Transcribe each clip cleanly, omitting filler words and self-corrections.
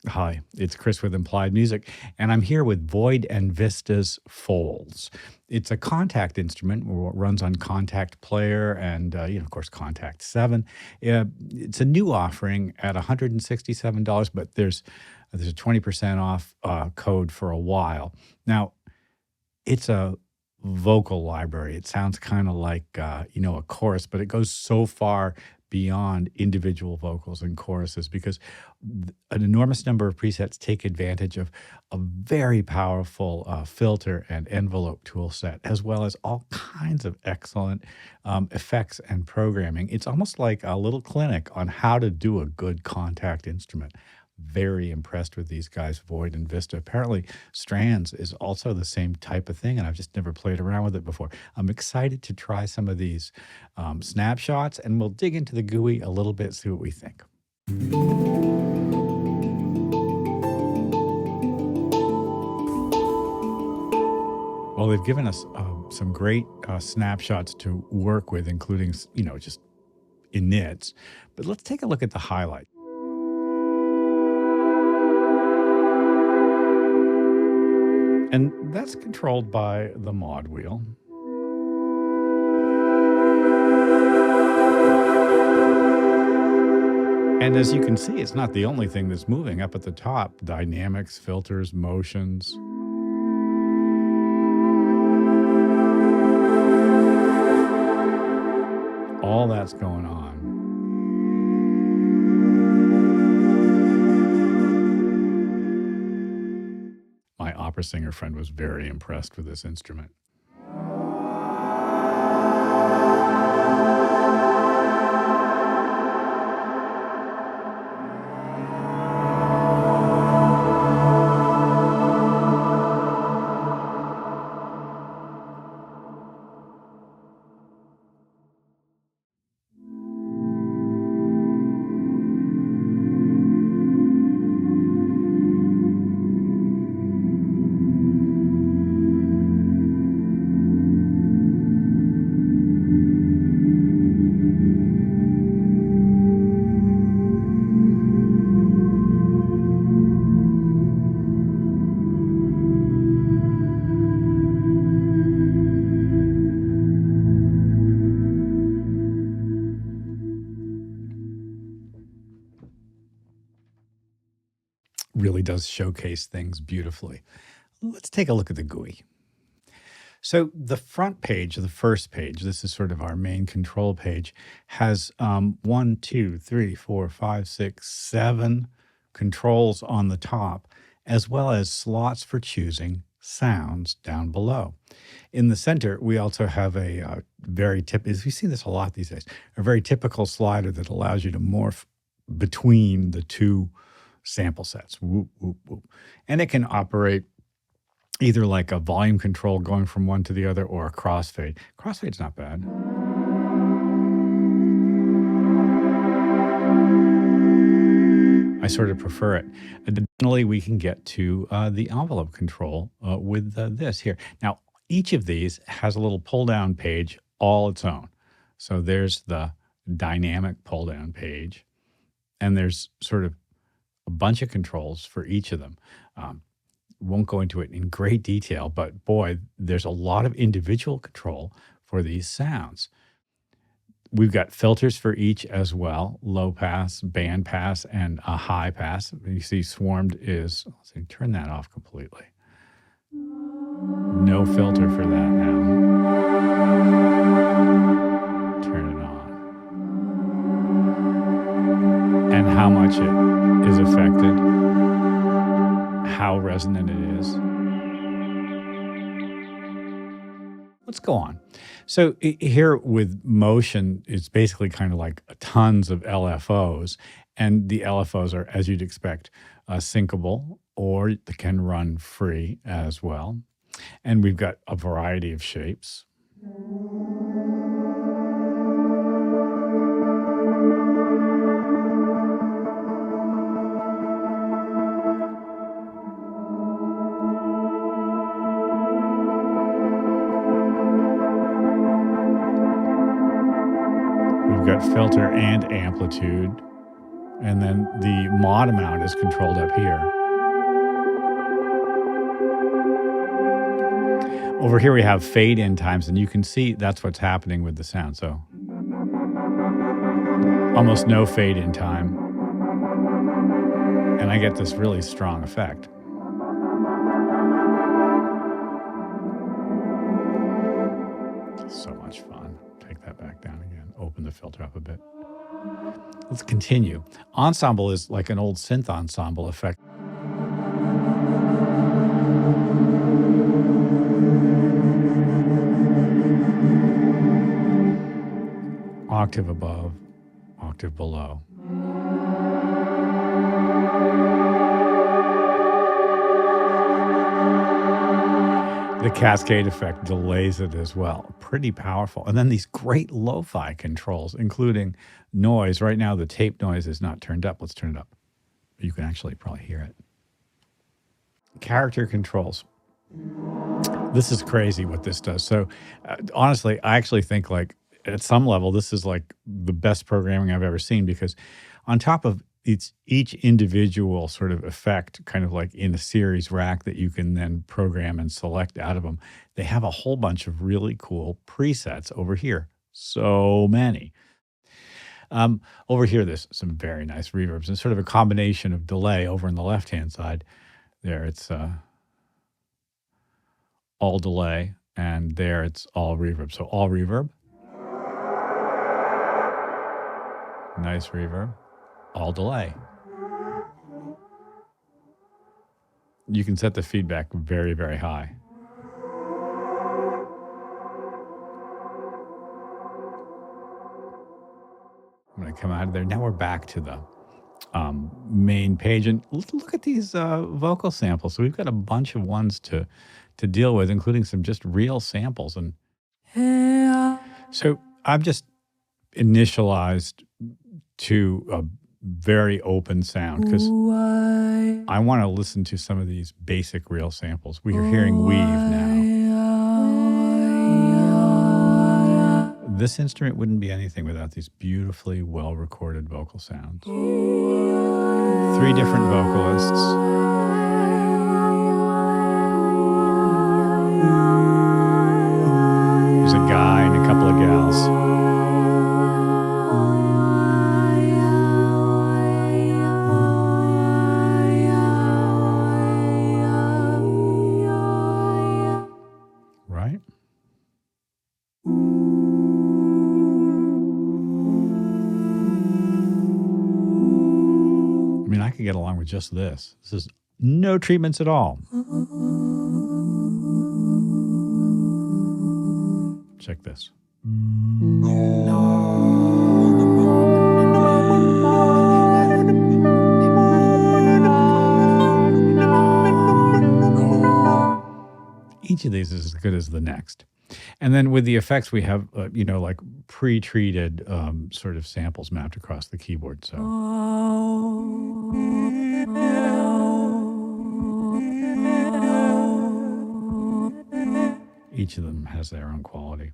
Hi, it's Chris with Implied Music, and I'm here with Void and Vista's Folds. It's a contact instrument, runs on Contact Player and, of course, Contact 7. It's a new offering at $167, but there's a 20% off code for a while. Now, it's a vocal library. It sounds kind of like, a chorus, but it goes so far beyond individual vocals and choruses because an enormous number of presets take advantage of a very powerful filter and envelope tool set, as well as all kinds of excellent effects and programming. It's almost like a little clinic on how to do a good contact instrument. Very impressed with these guys, Void and Vista. Apparently, Strands is also the same type of thing, and I've just never played around with it before. I'm excited to try some of these snapshots, and we'll dig into the GUI a little bit, see what we think. Well, they've given us some great snapshots to work with, including, just inits. But let's take a look at the highlight. And that's controlled by the mod wheel. And as you can see, it's not the only thing that's moving up at the top. Dynamics, filters, motions. All that's going on. My opera singer friend was very impressed with this instrument. Really does showcase things beautifully. Let's take a look at the GUI. So the front page, the first page, this is sort of our main control page, has 1, 2, 3, 4, 5, 6, 7 controls on the top, as well as slots for choosing sounds down below. In the center, we also have a very typical, we see this a lot these days, a very typical slider that allows you to morph between the two sample sets. Whoop, whoop, whoop. And it can operate either like a volume control going from one to the other or a crossfade. Crossfade's not bad. I sort of prefer it. Additionally, we can get to the envelope control with this here. Now, each of these has a little pull-down page all its own. So there's the dynamic pull-down page, and there's sort of a bunch of controls for each of them. Won't go into it in great detail, but boy, there's a lot of individual control for these sounds. We've got filters for each as well, low pass, band pass, and a high pass. You see swarmed is, let's see, turn that off completely. No filter for that now. Turn it on. And how much it is affected, how resonant it is. Let's go on. So here with motion, it's basically kind of like tons of LFOs, and the LFOs are, as you'd expect, syncable, or they can run free as well. And we've got a variety of shapes. We've got filter and amplitude. And then the mod amount is controlled up here. Over here we have fade in times, and you can see that's what's happening with the sound. So almost no fade in time. And I get this really strong effect. So much fun. Take that back down again. Open the filter up a bit. Let's continue. Ensemble is like an old synth ensemble effect. Octave above, octave below. The cascade effect delays it as well. Pretty powerful. And then these great lo-fi controls, including noise. Right now, the tape noise is not turned up. Let's turn it up. You can actually probably hear it. Character controls. This is crazy what this does. So honestly, I actually think like at some level, this is like the best programming I've ever seen, because on top of each individual sort of effect, kind of like in a series rack that you can then program and select out of them, they have a whole bunch of really cool presets over here. So many. Over here, there's some very nice reverbs and sort of a combination of delay over on the left-hand side. There, it's all delay, and there it's all reverb. So all reverb. Nice reverb. All delay. You can set the feedback very, very high. I'm going to come out of there. Now we're back to the main page, and look at these vocal samples. So we've got a bunch of ones to deal with, including some just real samples. And so I've just initialized to a very open sound because I want to listen to some of these basic real samples. We are hearing weave now. This instrument wouldn't be anything without these beautifully well-recorded vocal sounds. 3 different vocalists. There's a guy and a couple of gals. Right? I mean, I could get along with just this. This is no treatments at all. Check this. Each of these is as good as the next. And then with the effects, we have, like pre-treated sort of samples mapped across the keyboard. So each of them has their own quality.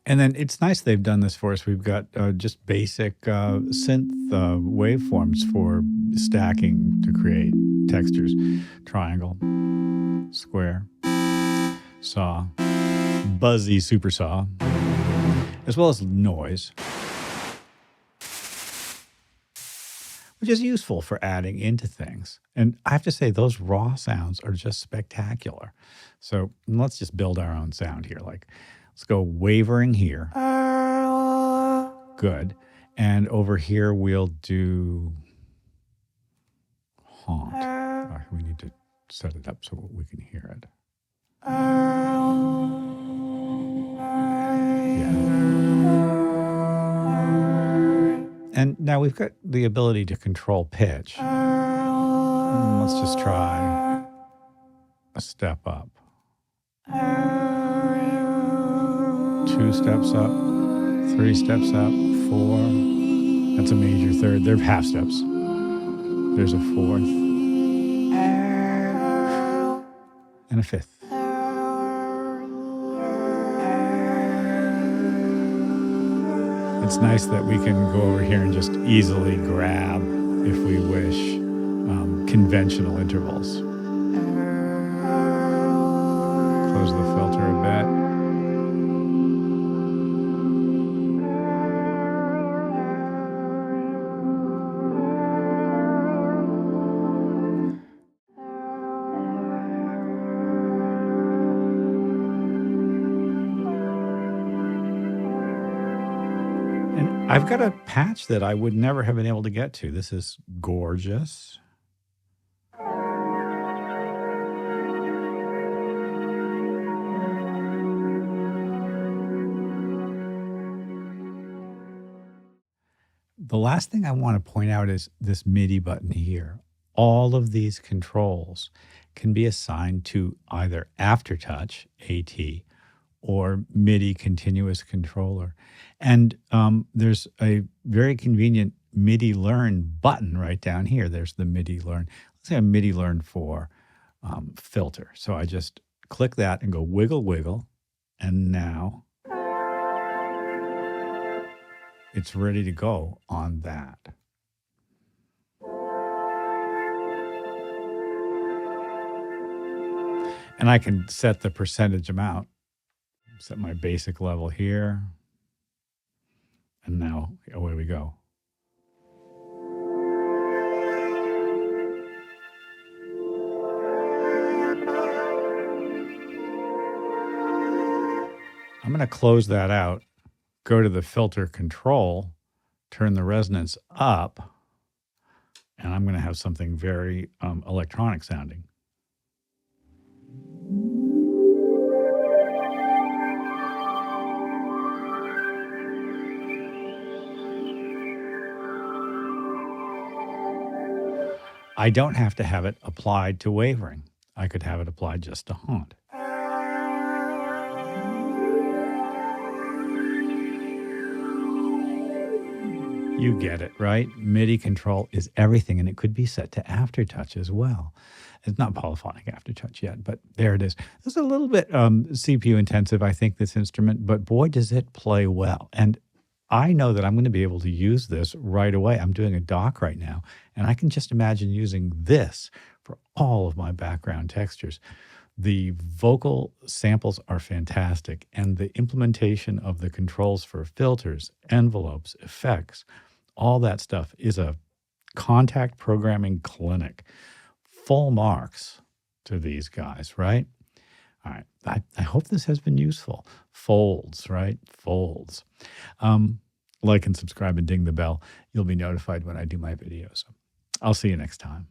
And then it's nice they've done this for us. We've got just basic synth waveforms for stacking to create textures. Triangle, square, saw, buzzy super saw, as well as noise, which is useful for adding into things. And I have to say, those raw sounds are just spectacular. So let's just build our own sound here. Let's go wavering here. Good. And over here, we'll do haunt. We need to set it up so we can hear it. Yeah. And now we've got the ability to control pitch. Let's just try a step up. 2 steps up, 3 steps up, 4. That's a major third. They're half steps. There's a fourth and a fifth. It's nice that we can go over here and just easily grab, if we wish, conventional intervals. Close the filter a bit. And I've got a patch that I would never have been able to get to. This is gorgeous. The last thing I want to point out is this MIDI button here. All of these controls can be assigned to either Aftertouch, AT, or MIDI continuous controller. And there's a very convenient MIDI learn button right down here. There's the MIDI learn. Let's say a MIDI learn for filter. So I just click that and go wiggle, wiggle. And now it's ready to go on that. And I can set the percentage amount. Set my basic level here. And now away we go. I'm going to close that out, go to the filter control, turn the resonance up, and I'm going to have something very electronic sounding. I don't have to have it applied to wavering. I could have it applied just to haunt. You get it, right? MIDI control is everything, and it could be set to Aftertouch as well. It's not polyphonic Aftertouch yet, but there it is. It's a little bit CPU intensive, I think, this instrument, but boy, does it play well. And I know that I'm going to be able to use this right away. I'm doing a doc right now, and I can just imagine using this for all of my background textures. The vocal samples are fantastic, and the implementation of the controls for filters, envelopes, effects, all that stuff is a contact programming clinic. Full marks to these guys, right? All right. I hope this has been useful. Folds, right? Folds. Like and subscribe and ding the bell. You'll be notified when I do my videos. I'll see you next time.